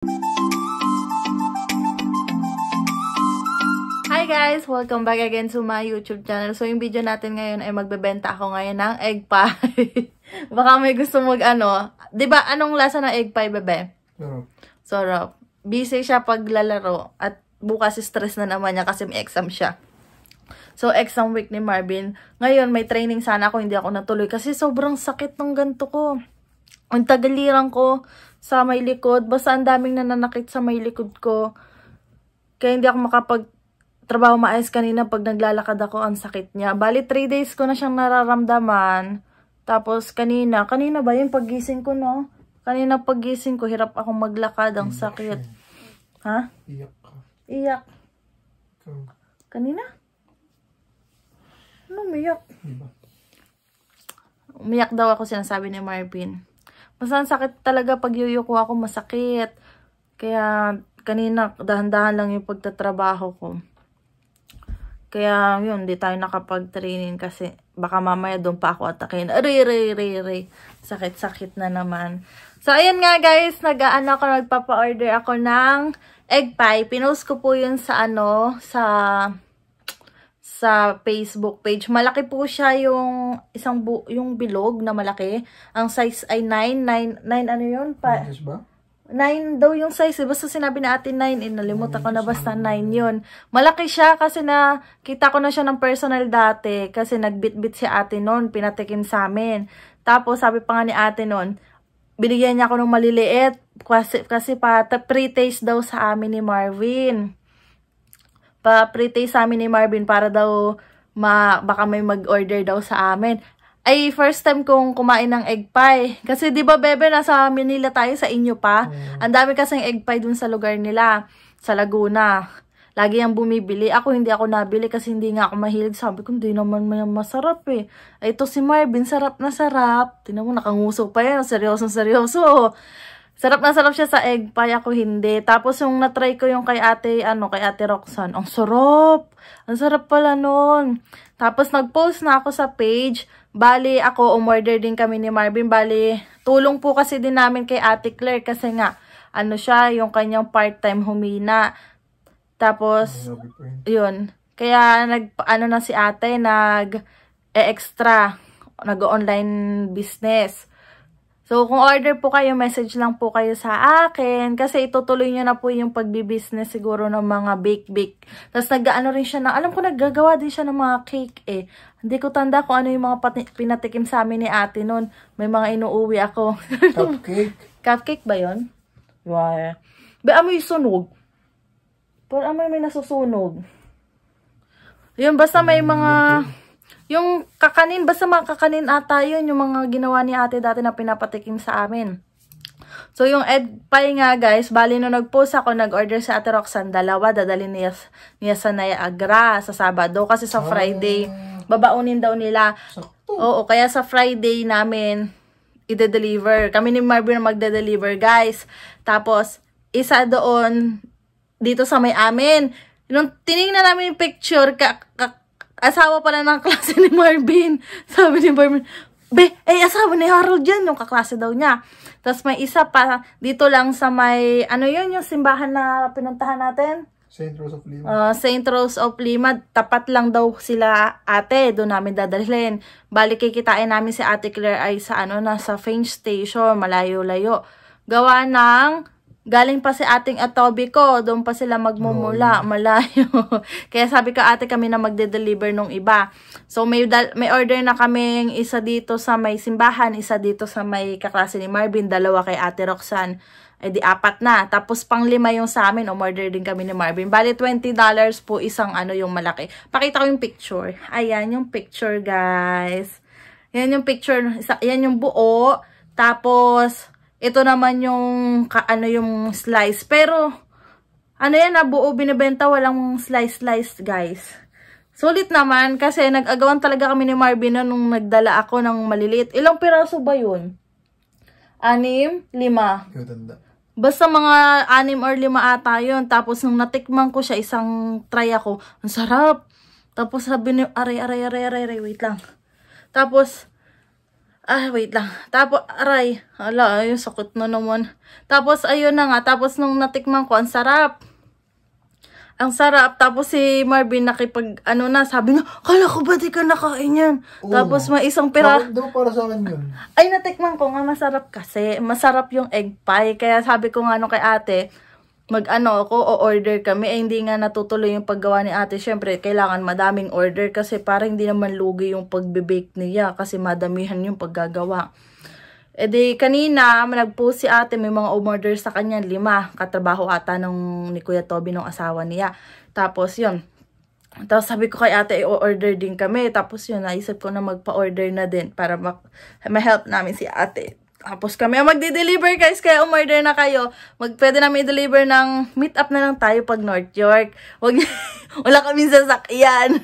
Hi guys! Welcome back again to my YouTube channel. So, yung video natin ngayon ay magbebenta ako ngayon ng egg pie. Baka may gusto diba anong lasa ng egg pie, bebe? Sarap. Busy siya paglalaro at bukas stress na naman niya kasi may exam siya. So, exam week ni Marvin. Ngayon, may training sana ako, hindi ako natuloy kasi sobrang sakit ng ganto ko. Ang tagaliran ko sa may likod. Basta ang daming nananakit sa may likod ko. Kaya hindi ako makapagtrabaho maayos kanina pag naglalakad ako. Ang sakit niya. Bali, 3 days ko na siyang nararamdaman. Tapos, kanina ba yung paggising ko, no? Kanina paggising ko, hirap akong maglakad. Ang sakit. Ha? Iyak ka. Iyak. Ikaw. Kanina? Ano umiyak? Diba? Umiyak daw ako, sinasabi ni Marvin. Basta ang sakit talaga pag yuyuko ako, masakit. Kaya kanina dahan-dahan lang yung pagtatrabaho ko. Kaya yun, di tayo nakapag-training kasi baka mamaya doon pa ako atakin. Aray. Sakit-sakit na naman. So ayun nga guys, nagpapa-order ako ng egg pie. Pinost ko po yun sa sa Facebook page. Malaki po siya yung yung bilog na malaki. Ang size ay 9 ano yun? 9 daw yung size. Basta sinabi na atin 9. Nalimutan ko na basta 9 yun. Malaki siya kasi kita ko na siya ng personal dati. Kasi nagbit-bit si ate noon. Pinatikim sa amin. Tapos sabi pa nga ni ate noon, binigyan niya ako ng maliliit. Kasi pre-taste daw sa amin ni Marvin. Pa-pre-taste sa amin ni Marvin para daw baka may mag-order daw sa amin. Ay, first time kong kumain ng egg pie. Kasi di ba bebe, nasa Manila tayo, sa inyo pa. Ang dami kasing egg pie dun sa lugar nila, sa Laguna. Lagi yung bumibili. Ako, hindi ako nabili kasi hindi nga ako mahilig. Sabi ko, hindi naman masarap eh. Ay, ito si Marvin, sarap na sarap. Tingnan mo, nakanguso pa yan. Seryoso. Sarap na sarap siya sa egg pie, ako hindi. Tapos yung natry ko yung kay ate Roxanne. Ang sarap! Ang sarap pala nun. Tapos nag-post na ako sa page. Bali, ako, umorder din kami ni Marvin. Bali, tulong po kasi din namin kay ate Claire kasi nga, siya, yung kanyang part-time humina. Tapos, yun. Kaya, na si ate, nag-extra, nag-online business. So, kung order po kayo, message lang po kayo sa akin. Kasi itutuloy nyo na po yung pagbibusiness siguro ng mga bake. Tapos rin siya alam ko naggagawa din siya ng mga cake eh. Hindi ko tanda kung ano yung mga pinatikim sa amin ni ate noon. May mga inuuwi ako. Cupcake? Cupcake ba yun? Wow. Amoy sunog. Parang amoy may nasusunog. Yun, basta may mga... Yung kakanin, basta mga kakanin ata yun, yung mga ginawa ni ate dati na pinapatikim sa amin. So, yung egg pie nga guys, bali nung nag-post ako, nag-order si ate Roxanne, 2, dadalhin niya sa Niagara sa Sabado. Kasi sa Friday, babaunin daw nila. Oo, kaya sa Friday namin, i-deliver. Kami ni Marvin magde-deliver guys. Tapos, isa doon, dito sa may amin. Nung tinignan namin yung picture, asawa pala ng klase ni Marvin. Sabi ni Marvin, asawa ni Harold yan, yung kaklase daw niya. Tapos may isa pa, dito lang sa may, yung simbahan na pinuntahan natin? St. Rose of Lima. St. Rose of Lima, tapat lang daw sila ate, doon namin dadalhin. Bali, kikitain namin si ate Claire ay sa sa Fane Station, malayo-layo. Gawa ng... Galing pa si ating Atobico, doon pa sila magmumula, malayo. Kaya sabi ko ate kami na magde-deliver nung iba. So may order na kaming isa dito sa may simbahan, isa dito sa may kaklase ni Marvin, 2 kay ate Roxanne. Di 4 na. Tapos pang 5 yung sa amin, umorder din kami ni Marvin. Bali $20 po isang yung malaki. Pakita ko yung picture. Ayan yung picture guys. Yan yung picture, yan yung buo. Tapos... Ito naman yung yung slice. Pero yan buo binibenta, walang slice guys. Sulit naman kasi nag-agawan talaga kami ni Marvin nung nagdala ako ng maliliit. Ilang piraso ba yun? 6, 5. Basta mga 6 or 5 ata yun. Tapos nung natikman ko siya, isang try ako. Ang sarap. Tapos sabi niyo, aray, wait lang. Tapos Wait lang. Tapos, aray. Ala, ayun, sakit na naman. Tapos, ayun na nga. Tapos, nung natikman ko, ang sarap. Ang sarap. Tapos, si Marvin sabi niya, kala ko ba di ka nakain yan? Oo. Tapos, may isang pira. Daw para sa akin yun. Ay, natikman ko nga, masarap kasi. Masarap yung egg pie. Kaya sabi ko nga kay ate, o-order kami. Hindi nga natutuloy yung paggawa ni ate. Siyempre, kailangan madaming order kasi para hindi naman lugi yung pagbe-bake niya kasi madamihan yung paggagawa. Di kanina, nag-post si ate, may mga umorder sa kanya, 5. Katrabaho ata ni Kuya Toby, nung asawa niya. Tapos yun. Tapos sabi ko kay ate, i-order din kami. Tapos yun, naisip ko na magpa-order na din para ma-help namin si ate. Tapos kami ang magde-deliver guys, kaya umorder na kayo. Pwede namin i-deliver ng meet up na lang tayo pag North York. Wala kami sasakyan.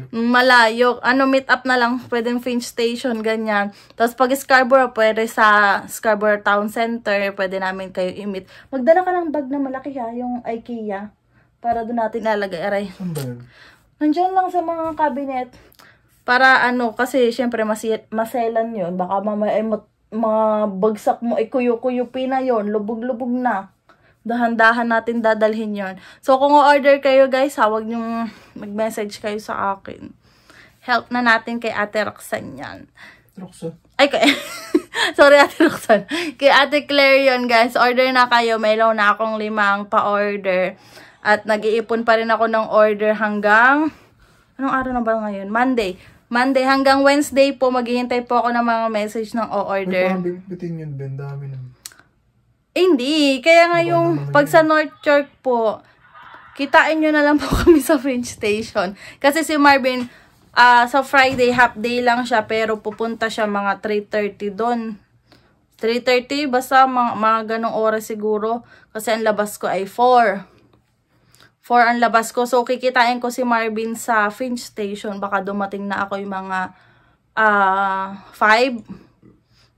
Malayo. Meet up na lang. Pwedeng Finch Station, ganyan. Tapos pag Scarborough, pwede sa Scarborough Town Center. Pwede namin kayo i-meet. Magdala ka ng bag na malaki yung IKEA. Para doon natin lalagay. Aray. Nandiyan lang sa mga cabinet. Para kasi syempre maselan yun. Baka mamaya mabagsak mo, kuyo-kuyupi na yun. Lubog-lubog na. Dahan-dahan natin dadalhin yon. So, kung order kayo guys, huwag niyong mag-message kayo sa akin. Help na natin kay Ate Roxanne yan. Roxanne? Ay, sorry Ate Roxanne. Kay Ate Claire yun guys. Order na kayo. Mayroon na akong 5 pa-order. At nag-iipon pa rin ako ng order hanggang... Anong araw na ba ngayon? Monday hanggang Wednesday po. Maghihintay po ako ng mga message ng o-order. May parang bitin yun, Ben. Dami naman. Hindi. Kaya nga yung pag sa North York po, kitain nyo na lang po kami sa Finch Station. Kasi si Marvin, sa Friday, half day lang siya. Pero pupunta siya mga 3:30 doon. 3:30, basta mga ganong oras siguro. Kasi ang labas ko ay 4. 4 ang labas ko. So, kikitain ko si Marvin sa Finch Station. Baka dumating na ako yung mga 5.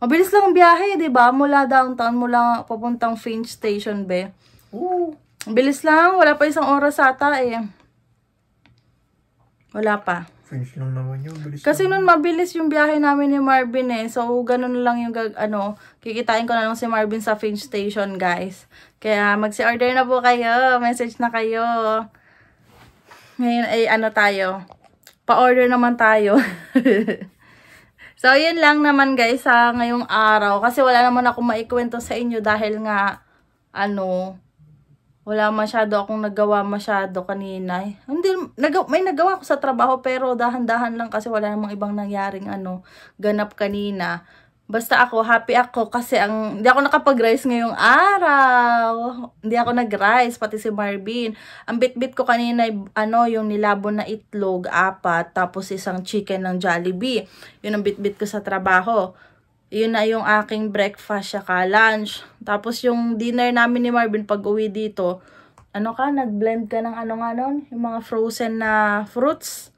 Mabilis lang ang biyahe, di ba? Mula downtown, mula papuntang Finch Station, be. Oo. Bilis lang. Wala pa 1 oras ata, eh. Wala pa. Finch lang naman yun. Bilis kasi nun mabilis yung biyahe namin ni Marvin, eh. So, ganun lang yung, kikitain ko na lang si Marvin sa Finch Station, guys. Kaya, magsi-order na po kayo. Message na kayo. Ngayon ay, tayo. Pa-order naman tayo. So, yun lang naman guys sa ngayong araw. Kasi wala naman ako maikwento sa inyo dahil nga, wala masyado akong nagawa kanina. Hindi, may nagawa ko sa trabaho pero dahan-dahan lang kasi wala namang ibang nangyaring ganap kanina. Basta ako, happy ako kasi hindi ako nakapag-rice ngayong araw. Hindi ako nag-rice, pati si Marvin. Ang bit-bit ko kanina, yung nilabon na itlog, 4, tapos isang chicken ng Jollibee. Yun ang bit-bit ko sa trabaho. Yun na yung aking breakfast, saka lunch. Tapos yung dinner namin ni Marvin pag uwi dito, nag-blend ka ng yung mga frozen na fruits.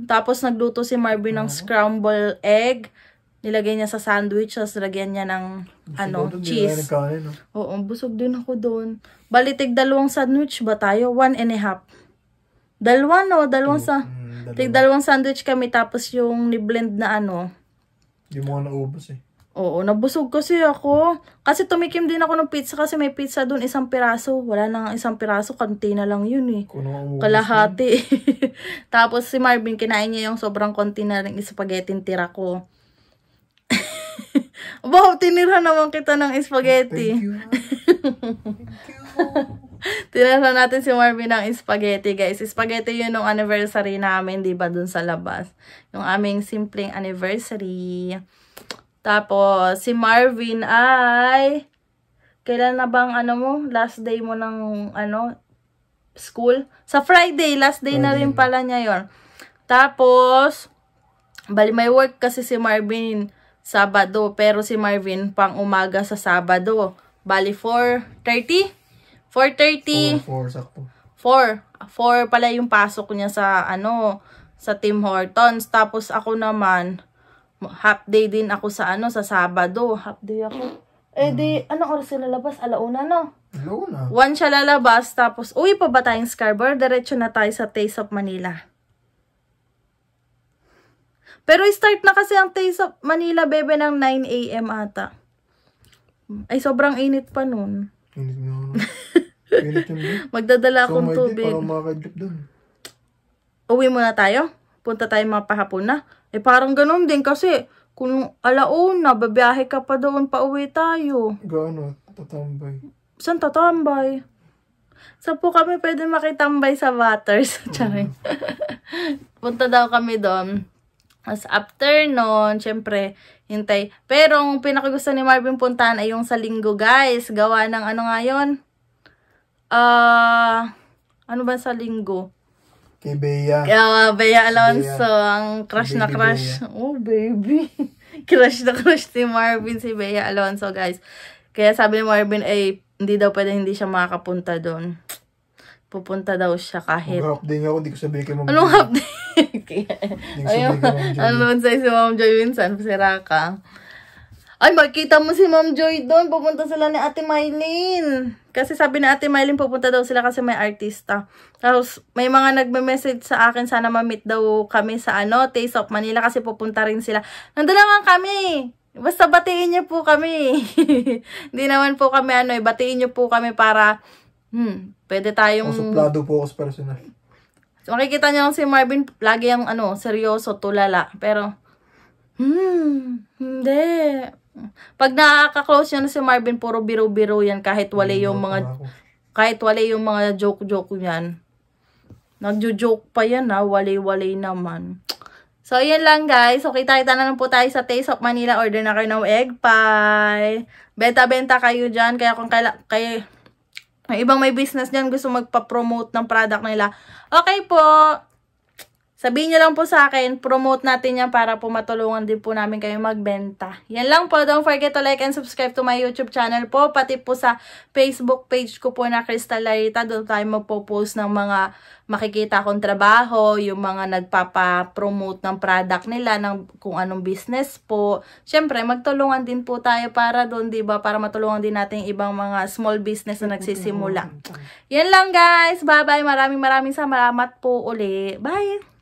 Tapos nagluto si Marvin ng scrambled egg. Nilagay niya sa sandwich, tapos lagyan niya ng cheese. Oo, busog din ako doon. Balitig 2 sandwich ba tayo? 1.5. 2, no? 2 sandwich kami, tapos yung ni-blend na Hindi mo nga naubos eh. Oo, nabusog kasi ako. Kasi tumikim din ako ng pizza kasi may pizza doon 1 piraso. Wala na 1 piraso, konti na lang yun eh. Kalahati. Tapos si Marvin, kinain niya yung sobrang konti na rin spaghetti tira ko. Wow, tinira naman kita ng spaghetti. Thank you. Tinira natin si Marvin ng spaghetti, guys. Spaghetti yun nung anniversary namin, di ba, dun sa labas. Yung aming simpleng anniversary. Tapos, si Marvin ay... Kailan na bang, last day mo ng, school? Sa Friday, last day na rin pala niya yun. Tapos, bali may work kasi si Marvin Sabado, pero si Marvin pang umaga sa Sabado. Bali 4:30? 4:30. 4 sakto. 4 pala yung pasok niya sa sa Tim Hortons. Tapos ako naman half day din ako sa sa Sabado. Half day ako. Di anong oras sila lalabas? 1:00, no? 1 siya lalabas, tapos uwi pa ba tayong Scarborough? Diretso na tayo sa Taste of Manila. Pero start na kasi ang Taste of Manila, bebe, ng 9 AM ata. Ay, sobrang init pa nun. Init nga. Init yun doon. Magdadala akong tubig. Parang makakadlip doon. Uwi muna tayo? Punta tayo mapahapon na? Eh, parang ganun din kasi kung alauna, babiyahe ka pa doon, pauwi tayo. Gaano? Tatambay. Saan tatambay? Saan po kami pwede makitambay sa Waters? Charing. Punta daw kami doon. As after nun, syempre, hintay. Pero ang pinakagusto ni Marvin puntahan ay yung sa Linggo, guys. Gawa ng ano nga yun? Ano ba sa Linggo? Kay Bea. Bea Alonso. Bea. Ang crush Baby na crush. Bea. Oh, baby. Crush na crush ni Marvin si Bea Alonso, guys. Kaya sabi ni Marvin ay hindi daw pwede hindi siya makakapunta doon. Pupunta daw siya kahit. Mag-half day nga ako, hindi ko sabihin kay Ma'am Anong Joy. half day? Ayun. Ano sa'yo si Ma'am Joy minsan? Pasira ka. Ay, makikita mo si Ma'am Joy doon. Pupunta sila ni Ate Mylene. Kasi sabi ni Ate Mylene, pupunta daw sila kasi may artista. Tapos, may mga nagme-message sa akin, sana ma-meet daw kami sa Taste of Manila kasi pupunta rin sila. Nandun naman kami. Basta batiin niyo po kami. Hindi naman po kami batiin niyo po kami para pwede tayong... Suplado po ako sa personal. So, makikita niyo si Marvin, lagi yung seryoso, tulala. Pero, hindi. Pag nakaka-close yun si Marvin, puro biro-biro yan kahit wala yung mga joke-joke yan. Nagjo-joke pa yan wali-wali naman. So, yun lang guys. So, kita-kita na lang po tayo sa Taste of Manila. Order na kayo ng egg pie. Benta-benta kayo dyan. Kaya kung kayo may ibang may business dyan, gusto magpa-promote ng product nila. Okay po. Sabihin nyo lang po sa akin, promote natin yan para po matulungan din po namin kayo magbenta. Yan lang po. Don't forget to like and subscribe to my YouTube channel po. Pati po sa Facebook page ko po na Crystal Larita. Doon tayo magpo-post ng mga makikita kong trabaho, yung mga nagpapa-promote ng product nila, ng kung anong business po. Siyempre, magtulungan din po tayo para doon, diba? Para matulungan din natin ibang mga small business na nagsisimula. Yan lang guys. Bye-bye. Maraming salamat po uli. Bye!